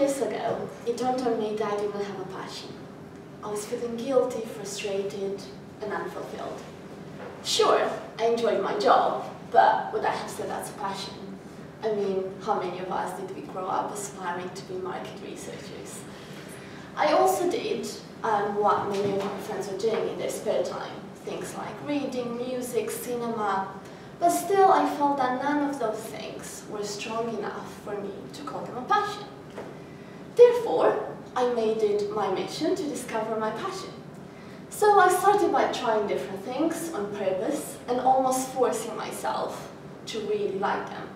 years ago, it dawned on me that I didn't have a passion. I was feeling guilty, frustrated, and unfulfilled. Sure, I enjoyed my job, but would I have said that's a passion? I mean, how many of us did we grow up aspiring to be market researchers? I also did what many of my friends are doing in their spare time, things like reading, music, cinema, but still I felt that none of those things were strong enough for me to call them a passion. Therefore, I made it my mission to discover my passion. So I started by trying different things on purpose and almost forcing myself to really like them.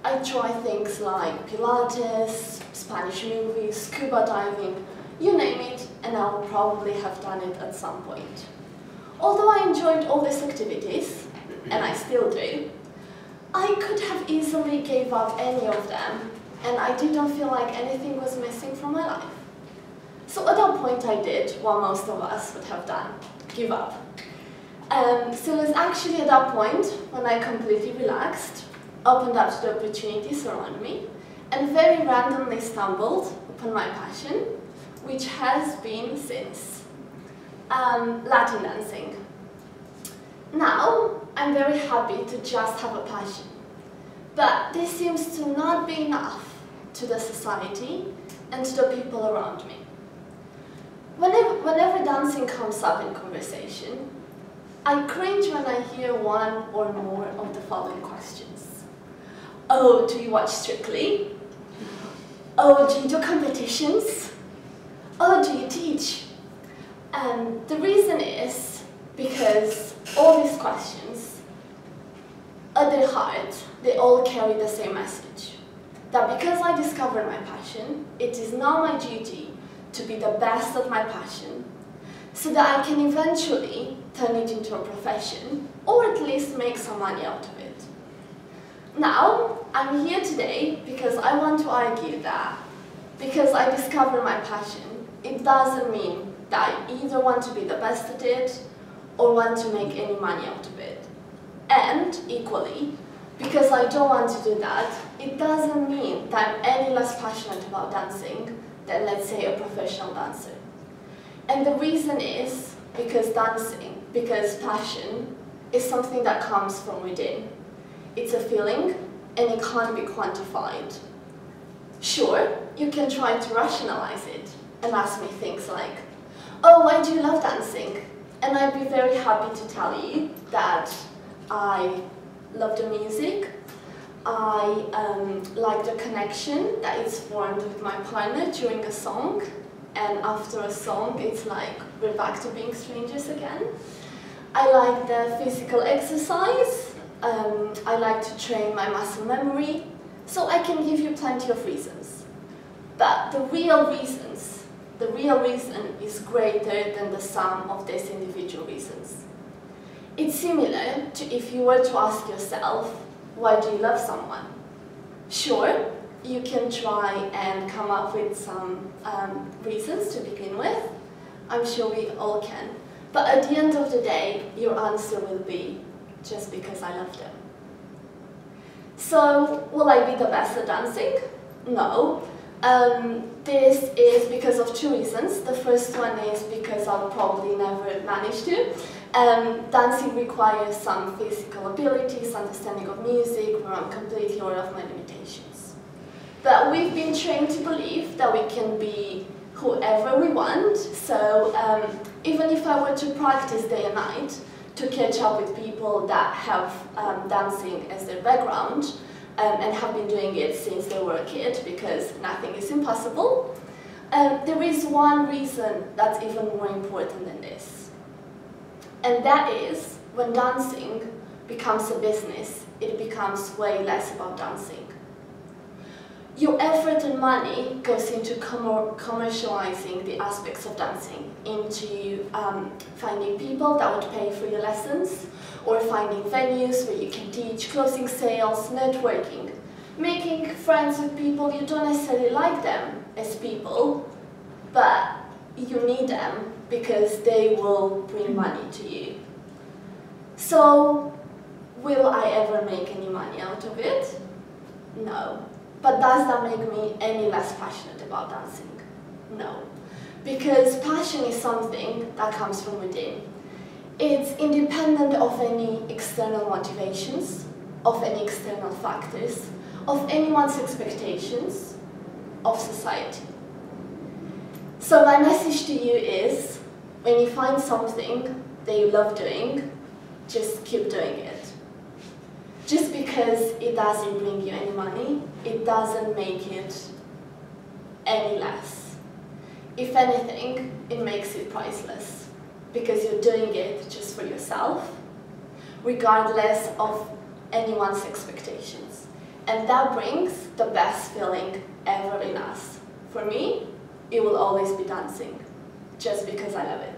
I tried things like Pilates, Spanish movies, scuba diving, you name it, and I would probably have done it at some point. Although I enjoyed all these activities, and I still do, I could have easily gave up any of them, and I didn't feel like anything was missing from my life. So at that point I did what most of us would have done, give up. So it was actually at that point when I completely relaxed, opened up to the opportunities around me, and very randomly stumbled upon my passion, which has been since Latin dancing. Now, I'm very happy to just have a passion, but this seems to not be enough to the society and to the people around me. Whenever dancing comes up in conversation, I cringe when I hear one or more of the following questions. Oh, do you watch Strictly? Oh, do you do competitions? Oh, do you teach? And the reason is because all these questions, at their heart, they all carry the same message. That because I discovered my passion, it is now my duty to be the best at my passion, so that I can eventually turn it into a profession, or at least make some money out of it. Now, I'm here today because I want to argue that because I discovered my passion, it doesn't mean that I either want to be the best at it or want to make any money out of it. And equally, because I don't want to do that, it doesn't mean that I'm any less passionate about dancing than, let's say, a professional dancer. And the reason is because passion is something that comes from within. It's a feeling and it can't be quantified. Sure, you can try to rationalize it and ask me things like, oh, why do you love dancing? And I'd be very happy to tell you that I love the music, I like the connection that is formed with my partner during a song, and after a song it's like we're back to being strangers again. I like the physical exercise, I like to train my muscle memory, so I can give you plenty of reasons. But the real reason is greater than the sum of these individual reasons. It's similar to if you were to ask yourself, why do you love someone? Sure, you can try and come up with some reasons to begin with. I'm sure we all can. But at the end of the day, your answer will be, just because I love them. So, will I be the best at dancing? No. This is because of two reasons. The first one is because I'll probably never manage to. Dancing requires some physical abilities, understanding of music, where I'm completely aware of my limitations. But we've been trained to believe that we can be whoever we want, so even if I were to practice day and night to catch up with people that have dancing as their background, and have been doing it since they were a kid, because nothing is impossible, there is one reason that's even more important than this. And that is, when dancing becomes a business, it becomes way less about dancing. Your effort and money goes into commercializing the aspects of dancing, into finding people that would pay for your lessons, or finding venues where you can teach, closing sales, networking, making friends with people you don't necessarily like them as people, but you need them because they will bring money to you. So, will I ever make any money out of it? No. But does that make me any less passionate about dancing? No. Because passion is something that comes from within. It's independent of any external motivations, of any external factors, of anyone's expectations, of society. So my message to you is, when you find something that you love doing, just keep doing it. Just because it doesn't bring you any money, it doesn't make it any less. If anything, it makes it priceless, because you're doing it just for yourself, regardless of anyone's expectations. And that brings the best feeling ever in us. For me, it will always be dancing, just because I love it.